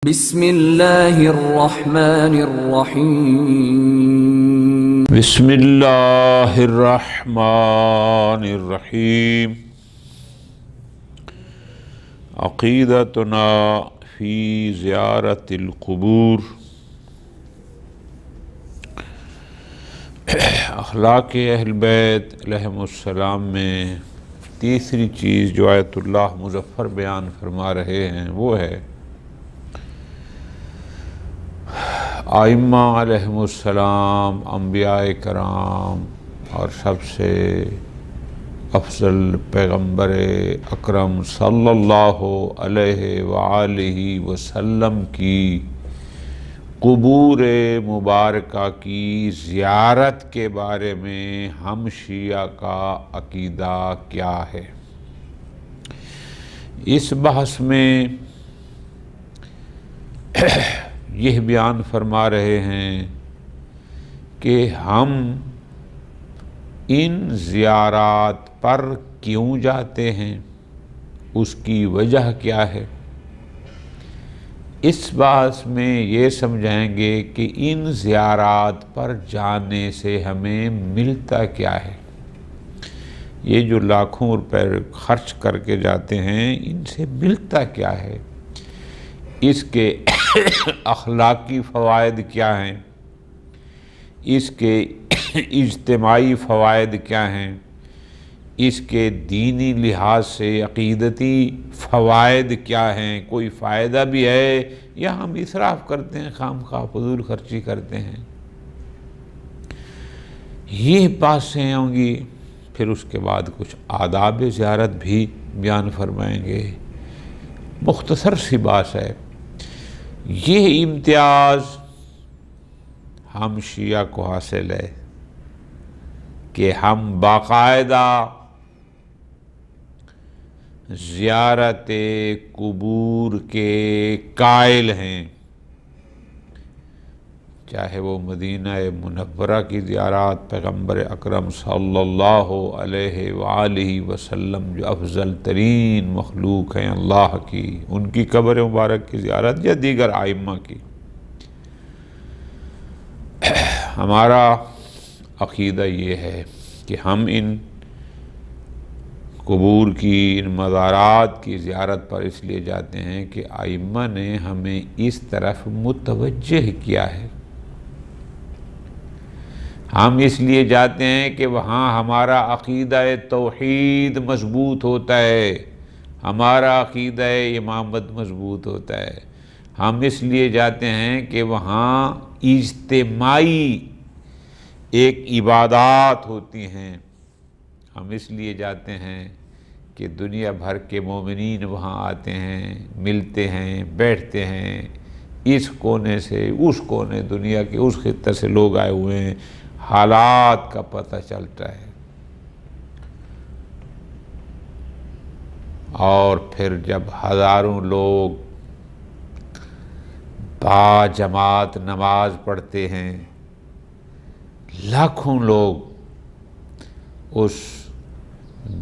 بسم اللہ الرحمن الرحیم بسم اللہ الرحمن الرحیم عقیدتنا فی زیارت القبور۔ اخلاق اہل بیت علیہم السلام میں تیسری چیز جو آیت اللہ مظفر بیان فرما رہے ہیں وہ ہے ائمہ علیہم السلام، انبیاء کرام اور سب سے افضل پیغمبر اکرم صلی اللہ علیہ وآلہ وسلم کی قبور مبارکہ کی زیارت کے بارے میں ہم شیعہ کا عقیدہ کیا ہے۔ اس بحث میں یہ بیان فرما رہے ہیں کہ ہم ان زیارات پر کیوں جاتے ہیں، اس کی وجہ کیا ہے۔ اس بحث میں یہ سمجھائیں گے کہ ان زیارات پر جانے سے ہمیں ملتا کیا ہے۔ یہ جو لاکھوں روپے خرچ کر کے جاتے ہیں ان سے ملتا کیا ہے، اس کے اخلاقی فوائد کیا ہیں، اس کے اجتماعی فوائد کیا ہیں، اس کے دینی لحاظ سے عقیدتی فوائد کیا ہیں، کوئی فائدہ بھی ہے یا ہم اسراف کرتے ہیں، خام خواہ فضول خرچی کرتے ہیں۔ یہ باتیں ہوں گی، پھر اس کے بعد کچھ آداب زیارت بھی بیان فرمائیں گے۔ مختصر سی بات ہے، یہ امتیاز ہم شیعہ کو حاصل ہے کہ ہم باقاعدہ زیارت قبور کے قائل ہیں، چاہے وہ مدینہ منورہ کی زیارات، پیغمبر اکرم صلی اللہ علیہ وآلہ وسلم جو افضل ترین مخلوق ہیں اللہ کی، ان کی قبر مبارک کی زیارت یا دیگر ائمہ کی۔ ہمارا عقیدہ یہ ہے کہ ہم ان قبور کی، ان مزارات کی زیارت پر اس لیے جاتے ہیں کہ ائمہ نے ہمیں اس طرف متوجہ کیا ہے۔ ہم اس لیے جاتے ہیں کہ وہاں ہمارا عقیدہ توحید مضبوط ہوتا ہے، ہمارا عقیدہ امامت مضبوط ہوتا ہے۔ ہم اس لیے جاتے ہیں کہ وہاں اجتماعی ایک عبادات ہوتی ہیں۔ ہم اس لیے جاتے ہیں کہ دنیا بھر کے مومنین وہاں آتے ہیں، ملتے ہیں، بیٹھتے ہیں، اس کونے سے اس کونے دنیا کے اس خطے سے لوگ آئے ہوئے ہیں، حالات کا پتہ چلتا ہے۔ اور پھر جب ہزاروں لوگ با جماعت نماز پڑھتے ہیں، لاکھوں لوگ اس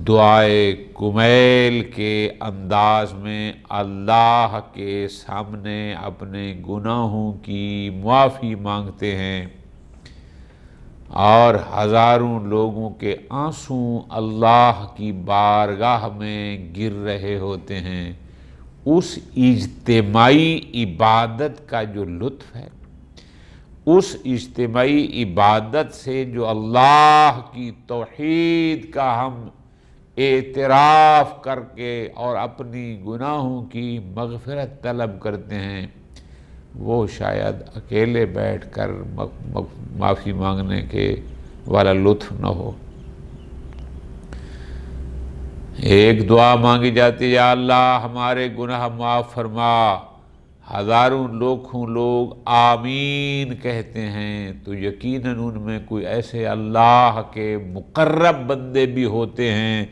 دعائے کمیل کے انداز میں اللہ کے سامنے اپنے گناہوں کی معافی مانگتے ہیں، اور ہزاروں لوگوں کے آنسو اللہ کی بارگاہ میں گر رہے ہوتے ہیں، اس اجتماعی عبادت کا جو لطف ہے، اس اجتماعی عبادت سے جو اللہ کی توحید کا ہم اعتراف کر کے اور اپنی گناہوں کی مغفرت طلب کرتے ہیں، وہ شاید اکیلے بیٹھ کر معافی مانگنے کے والا لطف نہ ہو۔ ایک دعا مانگی جاتی ہے، یا اللہ ہمارے گناہ معاف فرما، ہزاروں لاکھوں لوگ آمین کہتے ہیں، تو یقیناً ان میں کوئی ایسے اللہ کے مقرب بندے بھی ہوتے ہیں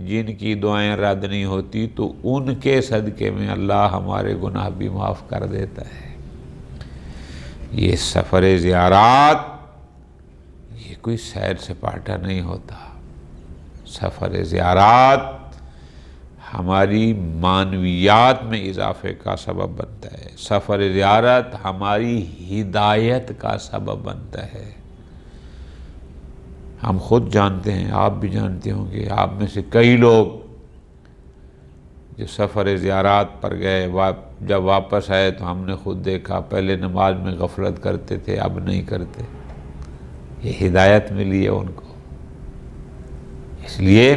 جن کی دعائیں رد نہیں ہوتی، تو ان کے صدقے میں اللہ ہمارے گناہ بھی معاف کر دیتا ہے۔ یہ سفر زیارات یہ کوئی سیر سپاٹا نہیں ہوتا۔ سفر زیارات ہماری معنویات میں اضافے کا سبب بنتا ہے، سفر زیارت ہماری ہدایت کا سبب بنتا ہے۔ ہم خود جانتے ہیں، آپ بھی جانتے ہوں گے، آپ میں سے کئی لوگ جو سفر زیارات پر گئے، جب واپس آئے تو ہم نے خود دیکھا پہلے نماز میں غفلت کرتے تھے، اب نہیں کرتے۔ یہ ہدایت ملی ہے ان کو، اس لیے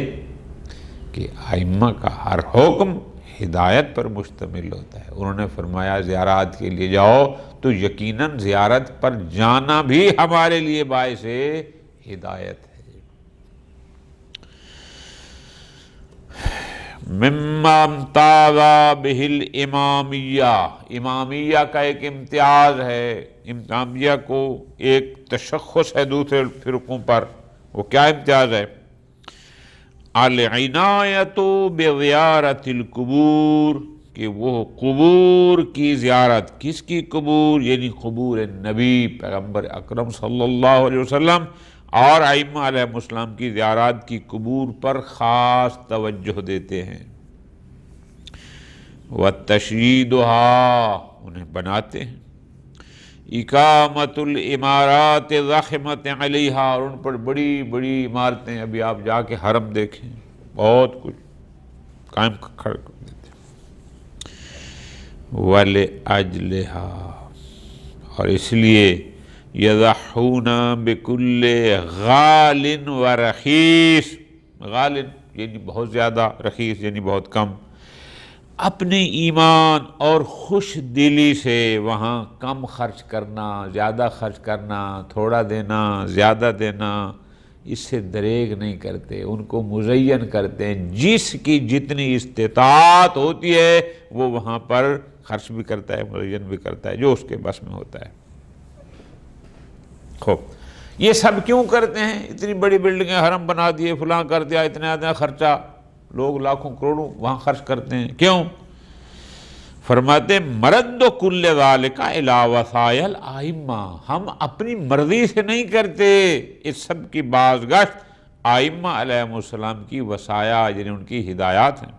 کہ ائمہ کا ہر حکم ہدایت پر مشتمل ہوتا ہے۔ انہوں نے فرمایا زیارات کے لیے جاؤ تو یقیناً زیارت پر جانا بھی ہمارے لیے باعث ہدایت ہے۔ مما امتاز بہ الامامیہ، امامیہ کا ایک امتیاز ہے، امامیہ کو ایک تشخص ہے دوسرے فرقوں پر۔ وہ کیا امتیاز ہے؟ العنایۃ بزیارۃ القبور، کہ وہ قبور کی زیارت، کس کی قبور؟ یعنی قبور نبی پیغمبر اکرم صلی اللہ علیہ وسلم اور ائمہ علیہ السلام کی زیارات کی قبور پر خاص توجہ دیتے ہیں۔ وَتَشْيِيدُهَا، انہیں بناتے ہیں۔ اقامت العمارات ضخمۃ علیہا، اور ان پر بڑی بڑی عمارتیں، ابھی آپ جا کے حرم دیکھیں، بہت کچھ قائم کر دیتے ہیں۔ وَلِأَجْلِهَا، اور اس لیے یضحون بکل غال ورخیص، غال یعنی بہت زیادہ، رخیص یعنی بہت کم، اپنے ایمان اور خوش دلی سے وہاں کم خرچ کرنا، زیادہ خرچ کرنا، تھوڑا دینا، زیادہ دینا، اس سے دریغ نہیں کرتے، ان کو مزین کرتے ہیں۔ جس کی جتنی استطاعت ہوتی ہے وہ وہاں پر خرچ بھی کرتا ہے، مزین بھی کرتا ہے، جو اس کے بس میں ہوتا ہے۔ خوب، یہ سب کیوں کرتے ہیں؟ اتنی بڑی بلڈنگیں، حرم بنا دیے، فلاں کر دیا، اتنا زیادہ خرچہ، لوگ لاکھوں کروڑوں وہاں خرچ کرتے ہیں، کیوں؟ فرماتے مرد کل ذالک الی وصایا الائمہ، ہم اپنی مرضی سے نہیں کرتے، اس سب کی بازگشت ائمہ علیہ السلام کی وصایا یعنی ان کی ہدایات ہیں۔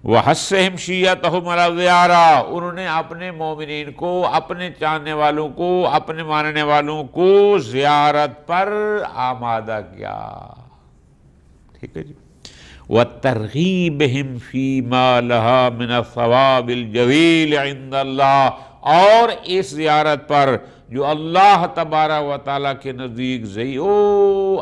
وَحَثَّهِمْ شِيَّتَهُمْ عَلَى الزِّيَارَةِ، انہوں نے اپنے مومنین کو، اپنے چاہنے والوں کو، اپنے ماننے والوں کو زیارت پر آمادہ کیا۔ ٹھیک ہے جی۔ وَتَرْغِيبِهِمْ فِي مَا لَهَا مِنَ الثَّوَابِ الْجَزِيلِ عِنْدَ اللَّهِ، اور اس زیارت پر جو اللہ تبارک و تعالیٰ کے نزدیک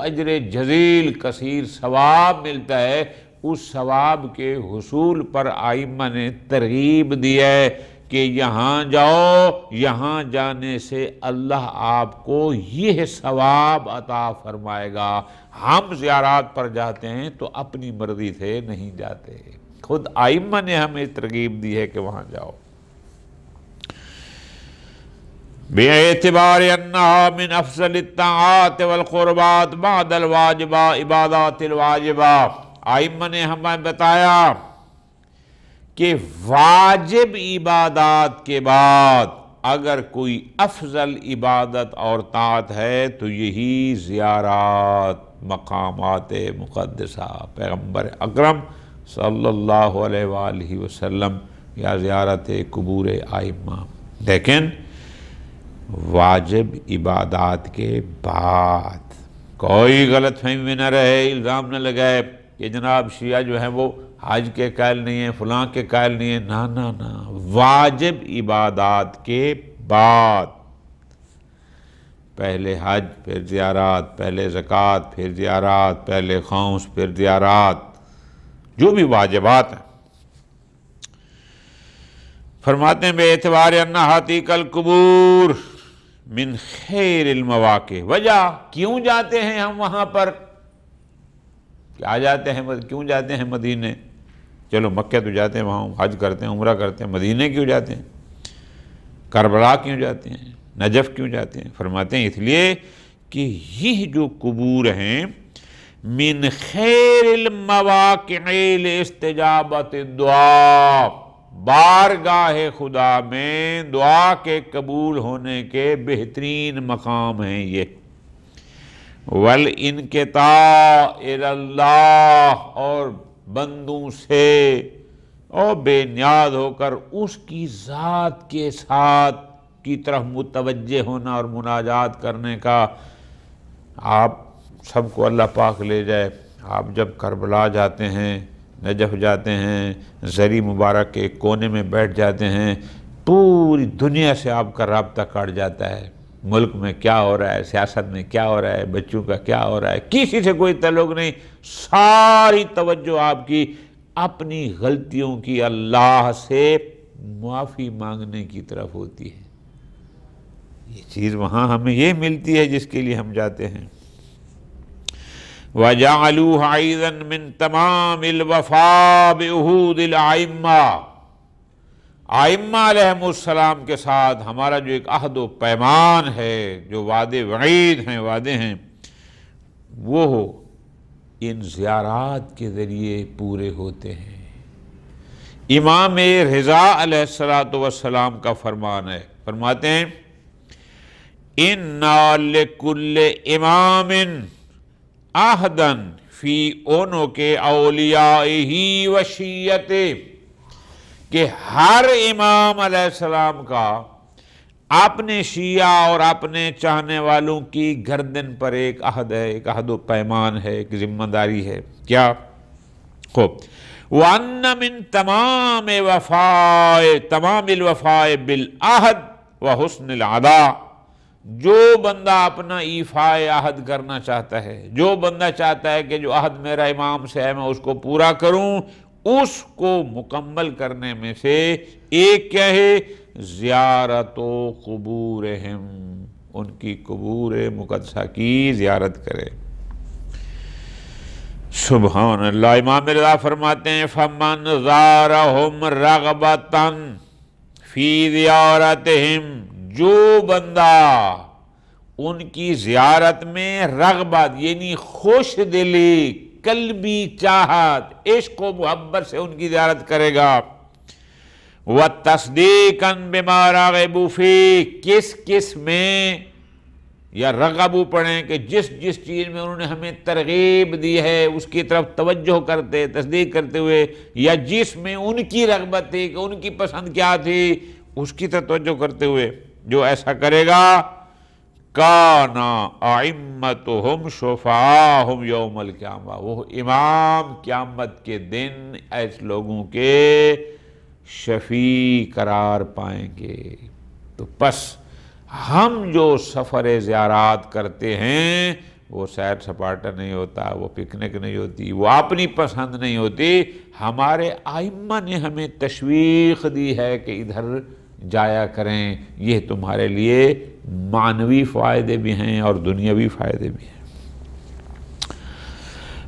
اجر جزیل کثیر ثواب ملتا ہے، اس ثواب کے حصول پر ائمہ نے ترغیب دی ہے کہ یہاں جاؤ، یہاں جانے سے اللہ آپ کو یہ ثواب عطا فرمائے گا۔ ہم زیارات پر جاتے ہیں تو اپنی مرضی سے نہیں جاتے، خود ائمہ نے ہمیں ترغیب دی ہے کہ وہاں جاؤ۔ باعتبار انہا من افضل الطاعات والقربات بعد الواجبہ، عبادات الواجبہ، ائمہ نے ہمیں بتایا کہ واجب عبادات کے بعد اگر کوئی افضل عبادت اور طاعت ہے تو یہی زیارات مقامات مقدسہ، پیغمبر اکرم صلی اللہ علیہ وآلہ وسلم، یا زیارت قبور ائمہ۔ لیکن واجب عبادات کے بعد کوئی غلط فہمی میں نہ رہے، الزام نہ لگائے کہ جناب شیعہ جو ہیں وہ حج کے قائل نہیں ہیں، فلاں کے قائل نہیں ہیں، نہ، واجب عبادات کے بعد، پہلے حج پھر زیارات، پہلے زکوٰۃ پھر زیارات، پہلے خمس پھر زیارات، جو بھی واجبات ہیں۔ فرماتے ہیں بے اعتبار انہا تلک القبور من خیر المواقع، وجہ کیوں جاتے ہیں ہم وہاں پر، کیا جاتے ہیں، کیوں جاتے ہیں مدینے؟ چلو مکہ تو جاتے ہیں، وہاں حج کرتے ہیں، عمرہ کرتے ہیں، مدینے کیوں جاتے ہیں؟ کربلا کیوں جاتے ہیں؟ نجف کیوں جاتے ہیں؟ فرماتے ہیں اس لیے کہ یہ جو قبور ہیں من خیر المواقع لاستجابت الدعاء، بارگاہ خدا میں دعا کے قبول ہونے کے بہترین مقام ہیں یہ۔ والانقطاع الی اللہ، اور بندوں سے اور بے نیاز ہو کر اس کی ذات کے ساتھ کی طرف متوجہ ہونا اور مناجات کرنے کا۔ آپ سب کو اللہ پاک لے جائے، آپ جب کربلا جاتے ہیں، نجف جاتے ہیں، زری مبارک کے کونے میں بیٹھ جاتے ہیں، پوری دنیا سے آپ کا رابطہ کٹ جاتا ہے۔ ملک میں کیا ہو رہا ہے، سیاست میں کیا ہو رہا ہے، بچوں کا کیا ہو رہا ہے، کسی سے کوئی تعلق نہیں، ساری توجہ آپ کی اپنی غلطیوں کی اللہ سے معافی مانگنے کی طرف ہوتی ہے۔ یہ چیز وہاں ہمیں یہ ملتی ہے جس کے لیے ہم جاتے ہیں۔ وَجَعَلُوهَ عَيْدًا مِّن تَمَامِ الْوَفَاءِ بِعُهُودِ الْأَئِمَّةِ، ائمہ علیہم السلام کے ساتھ ہمارا جو ایک عہد و پیمان ہے، جو وعدے وعید ہیں، وعدے ہیں، وہ ان زیارات کے ذریعے پورے ہوتے ہیں۔ امام رضا علیہ السلام کا فرمان ہے، فرماتے ہیں اِنَّا لِكُلِّ إِمَامٍ عَهْدًا فِي عُنُقِ أَوْلِيَائِهِ وَشِيَّتِهِ، کہ ہر امام علیہ السلام کا اپنے شیعہ اور اپنے چاہنے والوں کی گردن پر ایک عہد ہے، ایک عہد و پیمان ہے، ایک ذمہ داری ہے۔ کیا؟ خوب، وَأَنَّ مِن تَمَامِ الْوَفَاءِ بِالْعَہد وَحُسْنِ الْعَدَاءِ، جو بندہ اپنا ایفاء عہد کرنا چاہتا ہے، جو بندہ چاہتا ہے کہ جو عہد میرا امام سے ہے میں اس کو پورا کروں، اس کو مکمل کرنے میں سے ایک کیا ہے؟ زیارت و قبورہم، ان کی قبور مقدسہ کی زیارت کرے۔ سبحان اللہ۔ امام رضا فرماتے ہیں فَمَنْ زَارَهُمْ رَغْبَةً فِي زِيَارَتِهِمْ، جو بندہ ان کی زیارت میں رغبت یعنی خوش دلی، قلبی چاہت، عشق و محبت سے ان کی زیارت کرے گا، وَتَصْدِيقًا بِمَا رَغِبُوا فِيهِ، کس میں، یا رغبو پڑھیں کہ جس چیز میں انہوں نے ہمیں ترغیب دی ہے اس کی طرف توجہ کرتے، تصدیق کرتے ہوئے، یا جس میں ان کی رغبت تھی کہ ان کی پسند کیا تھی اس کی طرف توجہ کرتے ہوئے، جو ایسا کرے گا کَانَ أَئِمَّتُهُمْ شُفَعَاءَهُمْ يَوْمَ الْقِيَامَةِ، وہ امام قیامت کے دن ایسے لوگوں کے شفیع قرار پائیں گے۔ تو پس ہم جو سفر زیارات کرتے ہیں وہ سیر سپاٹا نہیں ہوتا، وہ پکنک نہیں ہوتی، وہ اپنی پسند نہیں ہوتی، ہمارے ائمہ نے ہمیں تشویق دی ہے کہ ادھر جایا کریں، یہ تمہارے لیے معنوی فائدے بھی ہیں اور دنیاوی فائدے بھی ہیں۔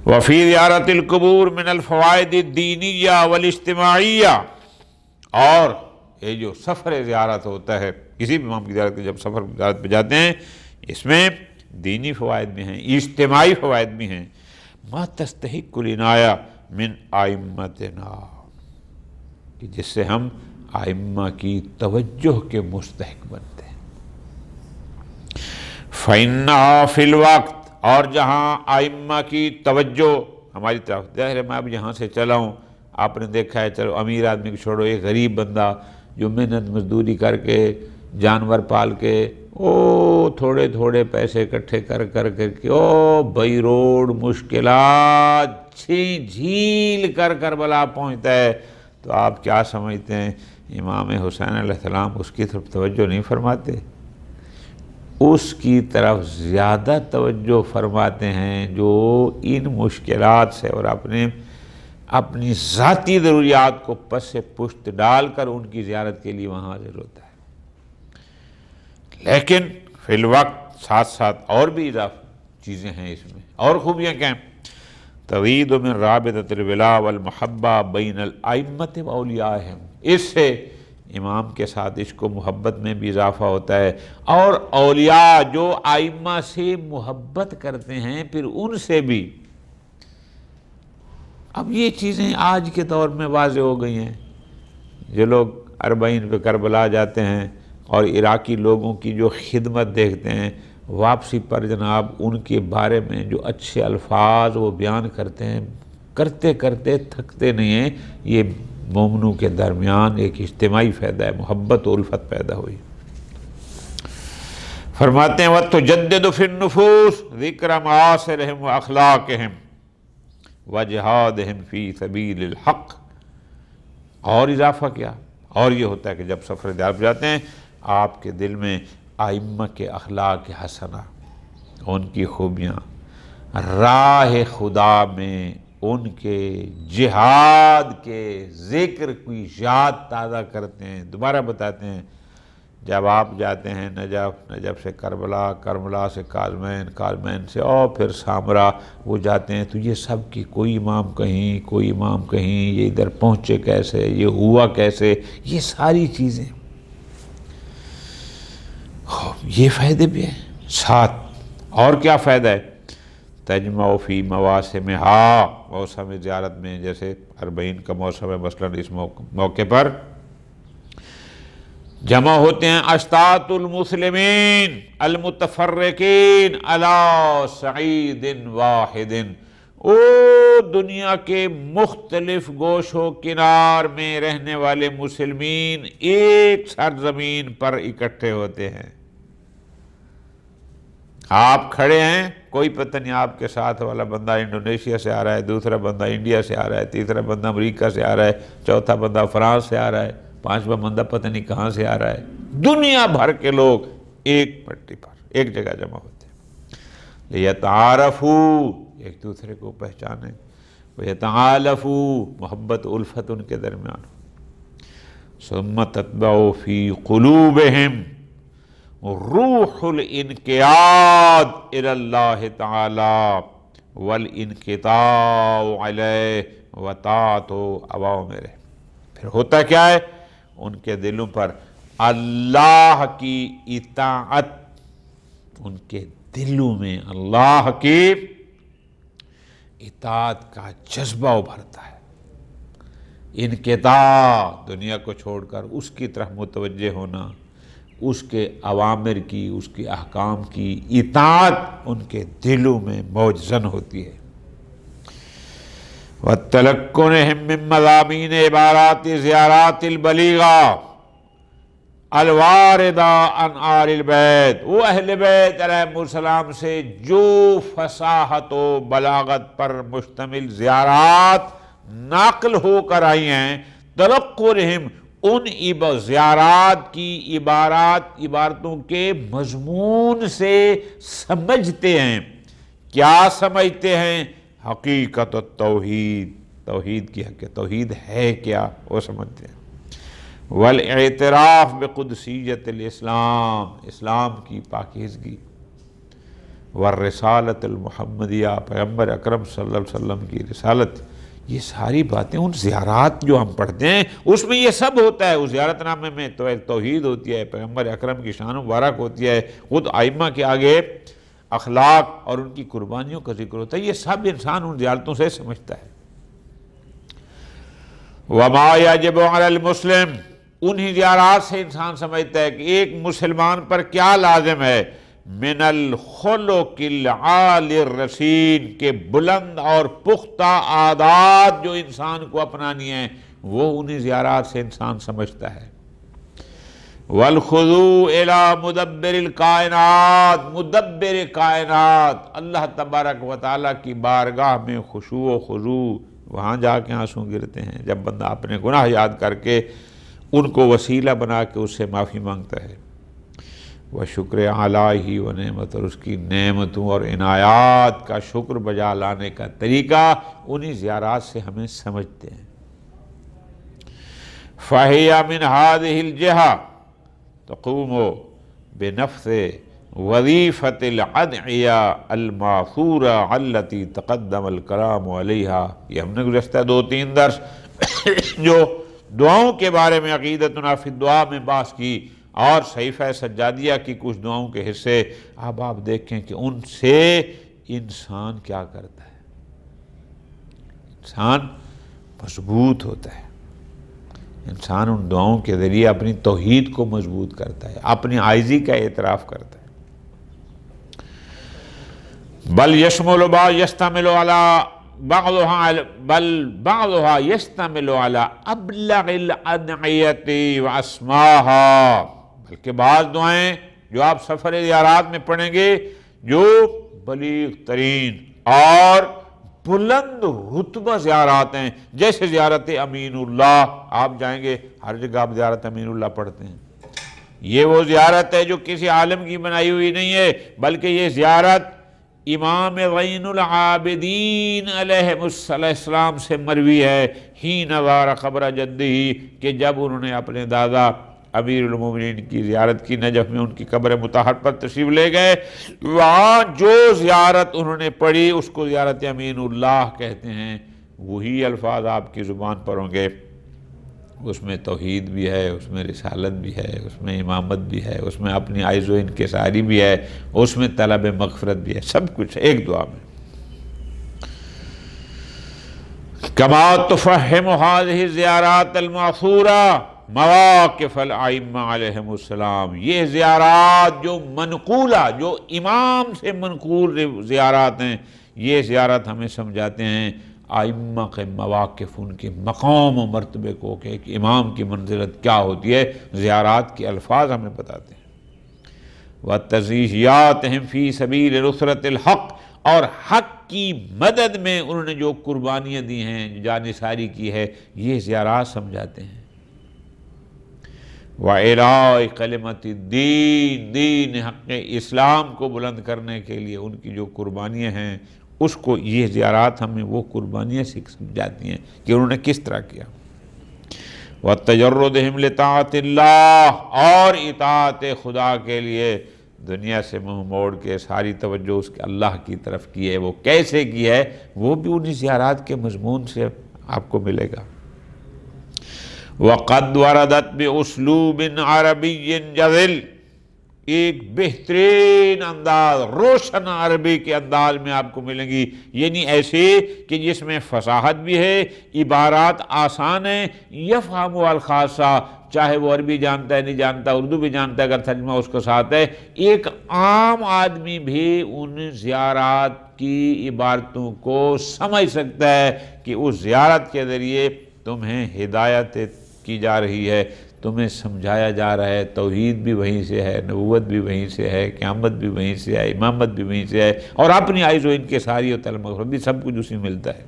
وفی زیارت القبور من الفوائد الدینیہ والاجتماعیہ، اور یہ جو سفر زیارت ہوتا ہے، کسی بھی امام کی زیارت جب سفر زیارت پہ جاتے ہیں، اس میں دینی فوائد بھی ہیں، اجتماعی فوائد بھی ہیں۔ ما تستحق العنایہ من ائمتنا، کہ جس سے ہم ائمہ کی توجہ کے مستحق بنتے ہیں۔ فَإِنَّهَا فِي الْوَقْتِ، اور جہاں ائمہ کی توجہ ہماری طرف، ظاہر ہے میں اب یہاں سے چلا ہوں، آپ نے دیکھا ہے، چلو امیر آدمی کو چھوڑو، ایک غریب بندہ جو محنت مزدوری کر کے جانور پال کے تھوڑے تھوڑے پیسے اکٹھے کر کے بھائی روڈ مشکلات جھیل کر کربلا پہنچتا ہے، تو آپ کیا سمجھتے ہیں امام حسین علیہ السلام اس کی طرف توجہ نہیں فرماتے؟ اس کی طرف زیادہ توجہ فرماتے ہیں جو ان مشکلات سے اور اپنی ذاتی ضروریات کو پس پشت ڈال کر ان کی زیارت کے لیے وہاں حاضر ہوتا ہے۔ لیکن فی الوقت ساتھ ساتھ اور بھی اضافی چیزیں ہیں اس میں، اور خوبیاں کیا ہیں؟ تزید من رابطۃ الولاء والمحبہ بین الائمۃ واولیائہم، اس سے امام کے ساتھ عشق و محبت میں بھی اضافہ ہوتا ہے، اور اولیاء جو ائمہ سے محبت کرتے ہیں پھر ان سے بھی۔ اب یہ چیزیں آج کے دور میں واضح ہو گئی ہیں، جو لوگ اربعین پہ کربلا جاتے ہیں اور عراقی لوگوں کی جو خدمت دیکھتے ہیں، واپسی پر جناب ان کے بارے میں جو اچھے الفاظ وہ بیان کرتے ہیں، کرتے کرتے تھکتے نہیں ہیں۔ یہ مومنوں کے درمیان ایک اجتماعی فائدہ ہے، محبت و الفت پیدا ہوئی۔ فرماتے ہیں وَتُجَدِّدُ فِي النُّفُوسِ ذِكْرَ مَعَاصِرِهِمْ وَأَخْلَاقِهِمْ وَجِهَادِهِمْ فِي سَبِيلِ الْحَقِّ۔ اور اضافہ کیا؟ اور یہ ہوتا ہے کہ جب سفر دیار پہ جاتے ہیں آپ کے دل میں ائمہ کے اخلاق حسنہ، ان کی خوبیاں، راہ خدا میں ان کے جہاد کے ذکر کی یاد تازہ کرتے ہیں۔ دوبارہ بتاتے ہیں جب آپ جاتے ہیں نجف سے کربلا، کربلا سے کالمین، کالمین سے اور پھر سامرا وہ جاتے ہیں، تو یہ سب کی کوئی امام کہیں، کوئی امام کہیں، یہ ادھر پہنچے کیسے، یہ ہوا کیسے، یہ ساری چیزیں، یہ فائدے بھی ہیں۔ ساتھ اور کیا فائدہ ہے؟ تجمع فی مواسمہا، موسم زیارت میں، جیسے 40 کا موسم ہے مثلاً، اس موقع پر جمع ہوتے ہیں اشتات المسلمین المتفرقین علی صعید واحد، او دنیا کے مختلف گوش و کنار میں رہنے والے مسلمین ایک سرزمین پر اکٹھے ہوتے ہیں۔ آپ کھڑے ہیں، کوئی پتہ نہیں آپ کے ساتھ والا بندہ انڈونیشیا سے آ رہا ہے، دوسرا بندہ انڈیا سے آ رہا ہے، تیسرا بندہ امریکہ سے آ رہا ہے، چوتھا بندہ فرانس سے آ رہا ہے، پانچواں بندہ پتہ نہیں کہاں سے آ رہا ہے۔ دنیا بھر کے لوگ ایک پٹی پر ایک جگہ جمع ہوتے ہیں، لِيَتَعَارَفُوا، ایک دوسرے کو پہچانے، وَيَتَعَالَفُوا، محبت الفت ان کے درمیان ہو، ثُمَّ تَتْبَعُ فِي قُلُوبِهِمْ روح الانقیاد الی اللہ تعالی والانقطاع علیہ وطاعت اوامرہ۔ پھر ہوتا کیا ہے؟ ان کے دلوں پر اللہ کی اطاعت، ان کے دلوں میں اللہ کی اطاعت کا جذبہ ابھرتا ہے۔ انقطاع، دنیا کو چھوڑ کر اس کی طرف متوجہ ہونا، اس کے اوامر کی، اس کے احکام کی اطاعت ان کے دلوں میں موجزن ہوتی ہے۔ وَتَلَقُّنِهِم مِّن مَّضَامِینِ عِبَارَاتِ زِیارَاتِ الْبَلِیغَةِ الْوَارِدَةِ عَنْ آلِ الْبَیت، وہ اہل بیت علیہم السلام سے جو فصاحت و بلاغت پر مشتمل زیارات ناقل ہو کر آئی ہیں، تلقُّنِهِم، ان زیارات کی عبارتوں کے مضمون سے سمجھتے ہیں۔ کیا سمجھتے ہیں؟ حقیقت التوحید، توحید کی حقیقت، توحید ہے کیا، وہ سمجھتے ہیں۔ والاعتراف بقدسیت الاسلام، اسلام کی پاکیزگی، والرسالت المحمدیہ، پیغمبر اکرم صلی اللہ علیہ وسلم کی رسالت، یہ ساری باتیں ان زیارات جو ہم پڑھتے ہیں اس میں یہ سب ہوتا ہے۔ اس زیارت نامے میں تو توحید ہوتی ہے، پیغمبر اکرم کی شان مبارک ہوتی ہے، خود ائمہ کے آگے اخلاق اور ان کی قربانیوں کا ذکر ہوتا ہے، یہ سب انسان ان زیارتوں سے سمجھتا ہے۔ وَمَا يَجِبُ عَلَى الْمُسْلِمِ، انہی زیارات سے انسان سمجھتا ہے کہ ایک مسلمان پر کیا لازم ہے، من الخلق العالی الرسین، کے بلند اور پختہ عادات جو انسان کو اپنانی ہیں وہ انہی زیارات سے انسان سمجھتا ہے۔ والخضوع الی مدبر الکائنات، مدبر کائنات، اللہ تبارک و تعالیٰ کی بارگاہ میں خشوع و خضوع، وہاں جا کے آنسو گرتے ہیں جب بندہ اپنے گناہ یاد کر کے ان کو وسیلہ بنا کے اس سے معافی مانگتا ہے۔ وشکر اعلیٰ و نعمت، اور اس کی نعمتوں اور عنایات کا شکر بجا لانے کا طریقہ انہی زیارات سے ہمیں سمجھتے ہیں۔ فَهِيَ مِنْ هَذِهِ الْجِهَةِ تَقُومُ بِنَفْسِ وظیفۃ الادعیہ الماثورہ التی تقدم الکلام علیہا۔ یہ ہم نے گزشتہ 2-3 درس جو دعاؤں کے بارے میں عقیدتنا فی الدعاء میں بحث کی، اور صحیفہ سجادیہ کی کچھ دعاؤں کے حصے، اب آپ دیکھیں کہ ان سے انسان کیا کرتا ہے، انسان مضبوط ہوتا ہے، انسان ان دعاؤں کے ذریعے اپنی توحید کو مضبوط کرتا ہے، اپنی عاجزی کا اعتراف کرتا ہے۔ بل یشمل با یشتمل علی بعضها يشتمل على ابلغ الادعیۃ واسماها، بلکہ بعض دعائیں جو آپ سفر زیارات میں پڑھیں گے جو بلیغ ترین اور بلند رتبہ زیارات ہیں، جیسے زیارت امین اللہ، آپ جائیں گے ہر جگہ آپ زیارت امین اللہ پڑھتے ہیں، یہ وہ زیارت ہے جو کسی عالم کی بنائی ہوئی نہیں ہے، بلکہ یہ زیارت امام زین العابدین علیہ السلام سے مروی ہے، حین زار قبر جدہ، کہ جب انہوں نے اپنے دادا امیر المومنین کی زیارت کی نجف میں، ان کی قبر مطہر پر تشریف لے گئے، وہاں جو زیارت انہوں نے پڑھی اس کو زیارت امین اللہ کہتے ہیں، وہی الفاظ آپ کی زبان پر ہوں گے، اس میں توحید بھی ہے، اس میں رسالت بھی ہے، اس میں امامت بھی ہے، اس میں اپنی عجز و انکساری بھی ہے، اس میں طلب مغفرت بھی ہے، سب کچھ ایک دعا میں۔ کما تفہم هذه الزیارات الماثورہ مواقف الائمہ علیہم السلام، یہ زیارات جو منقولہ، جو امام سے منقول زیارات ہیں، یہ زیارت ہمیں سمجھاتے ہیں ائمہ کے مواقف، ان کے مقام و مرتبے کو، کہ ایک امام کی منزلت کیا ہوتی ہے، زیارات کے الفاظ ہمیں بتاتے ہیں۔ وَتَضْحِيَاتِهِمْ فِي سَبِيلِ نُصْرَةِ الْحَقِّ، اور حق کی مدد میں انہوں نے جو قربانیاں دی ہیں، جانثاری کی ہے، یہ زیارات سمجھاتے ہیں۔ وَإِعْلَاءِ کلمۃ الدین، دین حق اسلام کو بلند کرنے کے لیے ان کی جو قربانیاں ہیں، اس کو یہ زیارات ہمیں وہ قربانیاں سمجھاتی ہیں کہ انہوں نے کس طرح کیا۔ وَتَجَرُّدِهِمْ لِطَاعَةِ اللَّهِ، اور اطاعت خدا کے لیے دنیا سے منہ موڑ کے ساری توجہ اس کے اللہ کی طرف کی ہے، وہ کیسے کی ہے وہ بھی انہی زیارات کے مضمون سے آپ کو ملے گا۔ وَقَدْ وَرَدَتْ بِأُسْلُوبٍ عَرَبِيٍّ جَذِلٍ، ایک بہترین انداز، روشن عربی کے انداز میں آپ کو ملیں گی، یعنی ایسے کہ جس میں فصاحت بھی ہے، عبارات آسان ہیں، یفہم الخاصہ، چاہے وہ عربی جانتا ہے نہیں جانتا، اردو بھی جانتا ہے اگر ترجمہ اس کو ساتھ ہے، ایک عام آدمی بھی ان زیارات کی عبارتوں کو سمجھ سکتا ہے کہ اس زیارت کے ذریعے تمہیں ہدایت کی جا رہی ہے، تمہیں سمجھایا جا رہا ہے، توحید بھی وہیں سے ہے، نبوت بھی وہیں سے ہے، قیامت بھی وہیں سے ہے، امامت بھی وہیں سے ہے، اور اپنی عجز و انکساری و طلب مغفرت بھی سب کچھ اسی ملتا ہے۔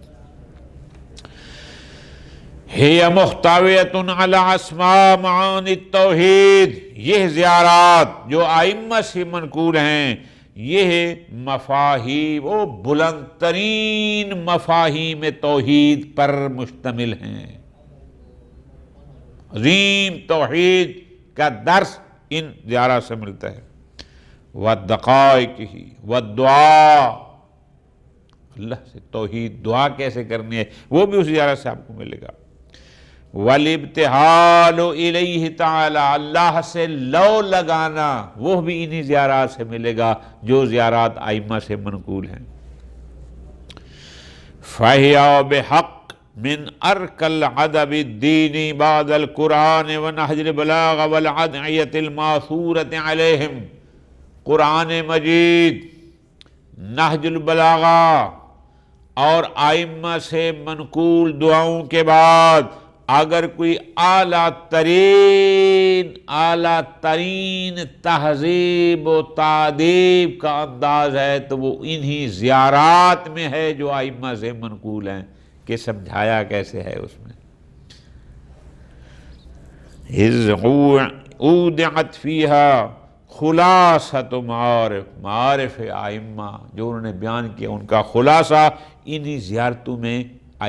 ہی محتویۃ علی اسماء معانی التوحید، یہ زیارات جو ائمہ سے منقول ہیں، یہ مفاہیم و بلند ترین مفاہیم توحید پر مشتمل ہیں، عظیم توحید کا درس ان زیارات سے ملتا ہے۔ وَالدَّقَائِقِ وَالدُّعَا، اللہ سے توحید دعا کیسے کرنی ہے وہ بھی اس زیارت سے آپ کو ملے گا۔ وَالِابْتِحَالُ إِلَيْهِ تَعَالَى، اللہ سے لو لگانا، وہ بھی انہی زیارات سے ملے گا جو زیارات ائمہ سے منقول ہیں۔ فَهِيَ بِحَقٍّ من ارک العدب الدینی بعد القرآن ونہج البلاغ والعدعیت الماثورت علیہم، قرآن مجید، نہج البلاغہ اور ائمہ سے منقول دعاؤں کے بعد اگر کوئی اعلیٰ ترین تہذیب و تادیب کا انداز ہے تو وہ انہی زیارات میں ہے جو ائمہ سے منقول ہیں، کہ سمجھایا کیسے ہے اس میں۔ اِذْ اُودِعَتْ فِيهَا خُلَاصَةُ معارف ائمہ، جو انہوں نے بیان کیا ان کا خلاصہ انہی زیارتوں میں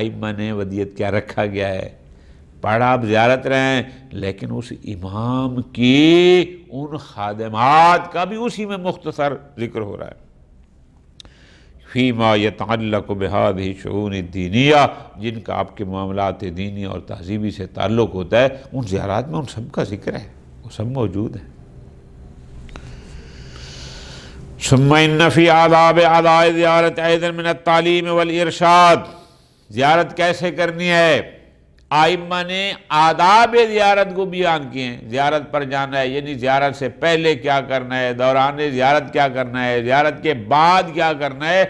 ائمہ نے ودیت کیا رکھا گیا ہے۔ پڑھ آپ زیارت رہے ہیں لیکن اس امام کی ان خادمات کا بھی اسی میں مختصر ذکر ہو رہا ہے۔ فیما یتعلق بہذہ الشؤون الدینیہ، جن کا آپ کے معاملات دینی اور تہذیبی سے تعلق ہوتا ہے، ان زیارات میں ان سب کا ذکر ہے، وہ سب موجود ہے۔ ثم ان فی آداب اداء زیارت ایضا من التعلیم والارشاد، زیارت کیسے کرنی ہے، ائمہ نے آداب زیارت کو بیان کیے ہیں۔ زیارت پر جانا ہے یعنی زیارت سے پہلے کیا کرنا ہے، دوران زیارت کیا کرنا ہے، زیارت کے بعد کیا کرنا ہے،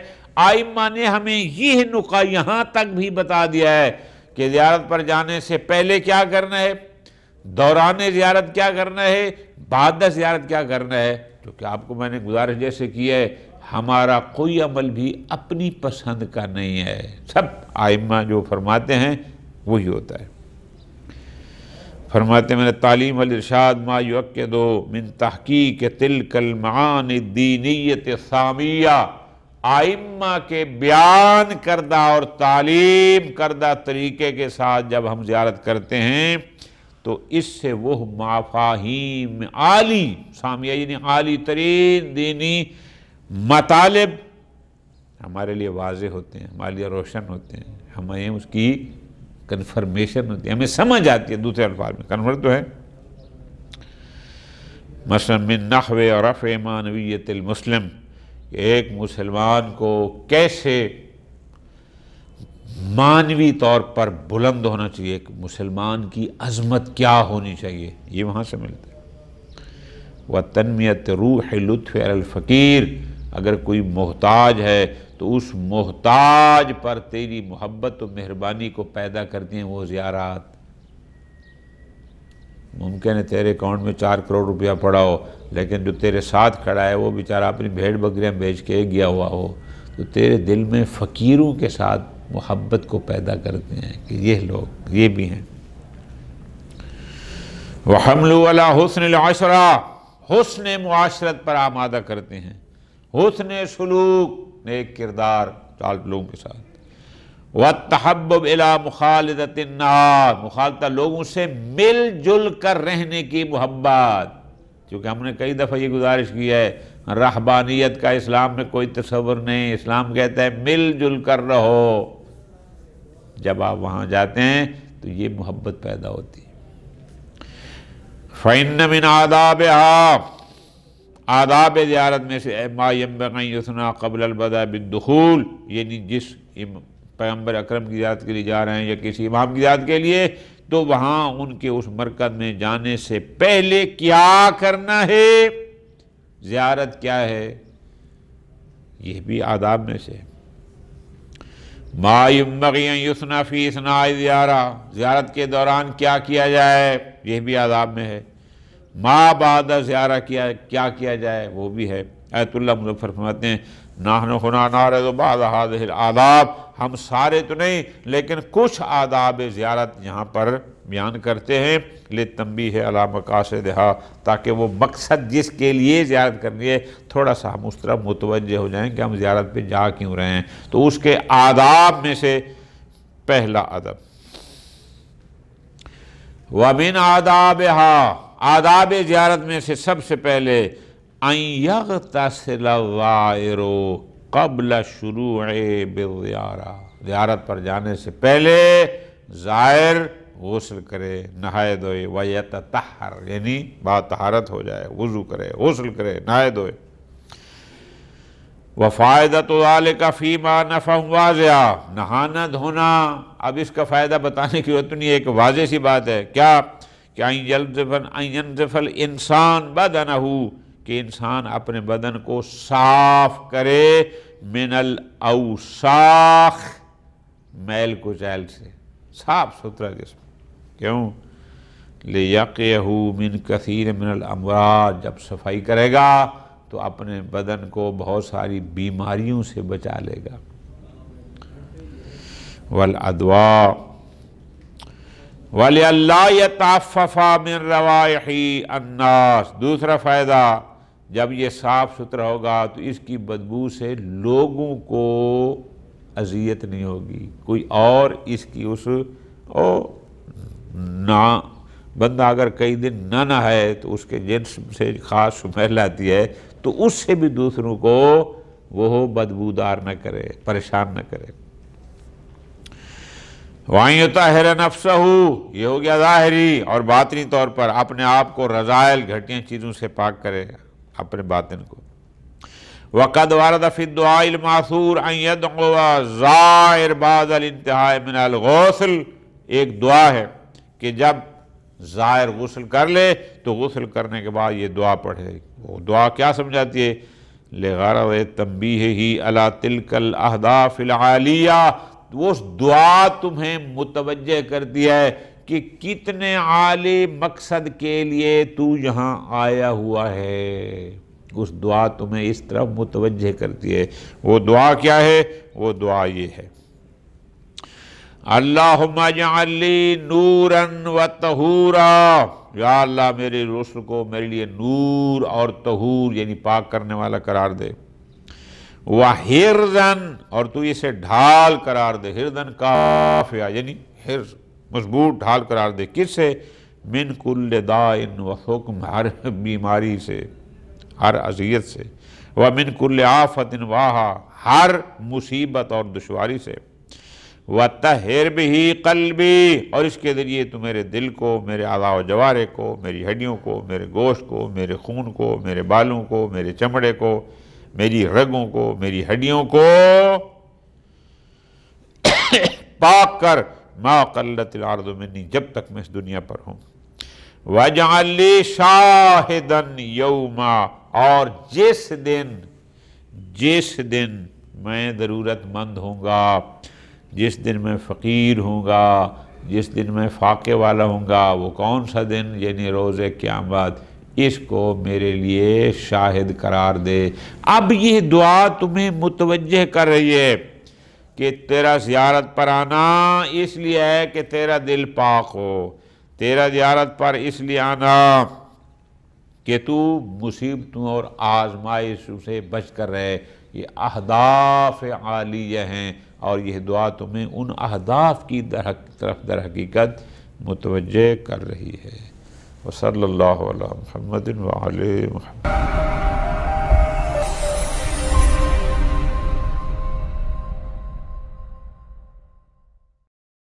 آئمہ نے ہمیں یہ نقطہ یہاں تک بھی بتا دیا ہے کہ زیارت پر جانے سے پہلے کیا کرنا ہے، دوران زیارت کیا کرنا ہے، بعد زیارت کیا کرنا ہے. کیونکہ آپ کو میں نے گزارش جیسے کی ہے، ہمارا کوئی عمل بھی اپنی پسند کا نہیں ہے، سب آئمہ جو فرماتے ہیں وہی ہوتا ہے. فرماتے ہیں میں نے تعلیم الارشاد ما یؤکد من تحقیق تلک المعانی الدینیت السامیہ، آئمہ کے بیان کردہ اور تعلیم کردہ طریقے کے ساتھ جب ہم زیارت کرتے ہیں تو اس سے وہ مفاہیم عالی، سامیہ یعنی عالی ترین دینی مطالب ہمارے لیے واضح ہوتے ہیں، ہمارے لیے روشن ہوتے ہیں، ہمیں اس کی کنفرمیشن ہوتی ہے، ہمیں سمجھ آتی ہے. دوسرے الفاظ میں کنفرم تو ہے. مثلا من نحو رفع معنویت المسلم، کہ ایک مسلمان کو کیسے معنوی طور پر بلند ہونا چاہیے، ایک مسلمان کی عظمت کیا ہونی چاہیے، یہ وہاں سے ملتا ہے. وَتَنْمِيَةِ رُوحِ لُطْفِ عَلَى الْفَقِيرِ، اگر کوئی محتاج ہے تو اس محتاج پر تیری محبت و مہربانی کو پیدا کرتی ہیں وہ زیارات. ممکن ہے تیرے اکاؤنٹ میں 4 کروڑ روپیہ پڑا ہو، لیکن جو تیرے ساتھ کھڑا ہے وہ بیچارہ اپنی بھیڑ بکریاں بیچ کے گیا ہوا ہو، تو تیرے دل میں فقیروں کے ساتھ محبت کو پیدا کرتے ہیں کہ یہ لوگ یہ بھی ہیں. وَحَمْلُوا عَلَى حُسْنِ الْعَشْرَةِ، حسن معاشرت پر آمادہ کرتے ہیں، حسن سلوک، نیک کردار چال لوگوں کے ساتھ. وَالتَّحَبُّبْ إِلَى مُخَالِطَةِ النَّاسِ، مخالطہ لوگوں سے مل جل کر رہنے کی محبت. کیونکہ ہم نے کئی دفعہ یہ گزارش کی ہے، رہبانیت کا اسلام میں کوئی تصور نہیں، اسلام کہتا ہے مل جل کر رہو. جب آپ وہاں جاتے ہیں تو یہ محبت پیدا ہوتی ہے. فَإِنَّ مِنْ آدابها، آداب زیارت میں سے ما ينبغي أن يثنى قبل البدء بالدخول، یعنی جس پیغمبر اکرم کی زیارت کے لیے جا رہے ہیں یا کسی امام کی زیارت کے لیے، تو وہاں ان کے اس مرکز میں جانے سے پہلے کیا کرنا ہے، زیارت کیا ہے، یہ بھی آداب میں سے. ما ينبغي أن يثنى في اثناء زیارہ، زیارت کے دوران کیا کیا جائے، یہ بھی آداب میں ہے. ما بعد زیارہ کیا کیا جائے، وہ بھی ہے. آیت اللہ مظفر فرماتے ہیں نحن هنا نعرض بعض هذه الآداب، ہم سارے تو نہیں لیکن کچھ آداب زیارت یہاں پر بیان کرتے ہیں. للتنبیہ علی مقاصدہا، تاکہ وہ مقصد جس کے لیے زیارت کرنی ہے تھوڑا سا ہم اس طرف متوجہ ہو جائیں کہ ہم زیارت پہ جا کیوں رہے ہیں. تو اس کے آداب میں سے پہلا ادب. وَمِنْ آدابہا، آداب زیارت میں سے سب سے پہلے ان یغتسل الزائر قبل شروع بالزیارہ، زیارت پر جانے سے پہلے زائر غسل کرے، نہائے دھوئے. ویتطہر، یعنی باطہارت ہو جائے، وضو کرے، غسل کرے، نہائے دھوئے. وفائدۃ ذالک فیما نفع واضح، نہانا دھونا، اب اس کا فائدہ بتانے کی ضرورت نہیں ہے، ایک واضح سی بات ہے. کیا کہ ان ينظف الانسان بدنہ، کہ انسان اپنے بدن کو صاف کرے، من الاوساخ، میل کچیل سے، صاف ستھرا جسم. کیوں؟ لیقیہ من کثیر من الامراض، جب صفائی کرے گا تو اپنے بدن کو بہت ساری بیماریوں سے بچا لے گا. والادواء وَلِأَلَّا يَتَعَفَّفَ مِن رَوَائِحِ النَّاسِ، دوسرا فائدہ، جب یہ صاف ستھرا ہوگا تو اس کی بدبو سے لوگوں کو اذیت نہیں ہوگی، کوئی اور اس کی نہ بندہ اگر کئی دن نہ نہائے تو اس کے جنس سے خاص سمیل آتی ہے، تو اس سے بھی دوسروں کو وہ بدبودار نہ کرے، پریشان نہ کرے. وَأَن يُطَهِّرَ نَفْسَهُ، یہ ہو گیا ظاہری، اور باطنی طور پر اپنے آپ کو رذائل گھٹیا چیزوں سے پاک کرے، اپنے باطن کو. وَقَدْ وَرَدَ فِي الدُّعَاءِ الْمَأْثُورِ أَن يَدْعُوَ الزَّائِرُ بَعْدَ الْانْتِهَاءِ مِنَ الْغُسْلِ، ایک دعا ہے کہ جب زائر غسل کر لے تو غسل کرنے کے بعد یہ دعا پڑھے. وہ دعا کیا سمجھاتی ہے؟ لغرض تنبیہہ علی تلک الاہداف العالیہ، اس دعا تمہیں متوجہ کرتی ہے کہ کتنے عالی مقصد کے لیے تو یہاں آیا ہوا ہے، اس دعا تمہیں اس طرف متوجہ کرتی ہے۔ وہ دعا کیا ہے؟ وہ دعا یہ ہے، اللہم اجعل لی نورا و طہورا، یا اللہ میرے رسل کو میرے لیے نور اور طہور یعنی پاک کرنے والا قرار دے، وحرزن، اور تو اسے ڈھال قرار دے، ہردن کافیہ یعنی حرز مضبوط ڈھال قرار دے، کس سے؟ من کل دائن و حکم، ہر بیماری سے، ہر اذیت سے، ومن کل آفت واہا، ہر مصیبت اور دشواری سے، وطہر بہ قلبی، اور اس کے ذریعے تو میرے دل کو، میرے اعضاء و جوارح کو، میری ہڈیوں کو، میرے گوشت کو، میرے خون کو، میرے بالوں کو، میرے چمڑے کو، میری رگوں کو، میری ہڈیوں کو پاک کر، ما قلت الارض منی، جب تک میں اس دنیا پر ہوں، وَاجْعَلْ لِي شَاهِدًا يَوْمًا، اور جس دن میں ضرورت مند ہوں گا، جس دن میں فقیر ہوں گا، جس دن میں فاقے والا ہوں گا، وہ کون سا دن؟ یعنی روز قیامت، اس کو میرے لیے شاہد قرار دے۔ اب یہ دعا تمہیں متوجہ کر رہی ہے کہ تیرا زیارت پر آنا اس لیے ہے کہ تیرا دل پاک ہو، تیرا زیارت پر اس لیے آنا کہ تو مصیبتوں اور آزمائشوں سے بچ کر رہے۔ یہ اہداف عالیہ ہیں، اور یہ دعا تمہیں ان اہداف کی طرف در حقیقت متوجہ کر رہی ہے۔ وصلی اللہ علی محمد وعلی محمد۔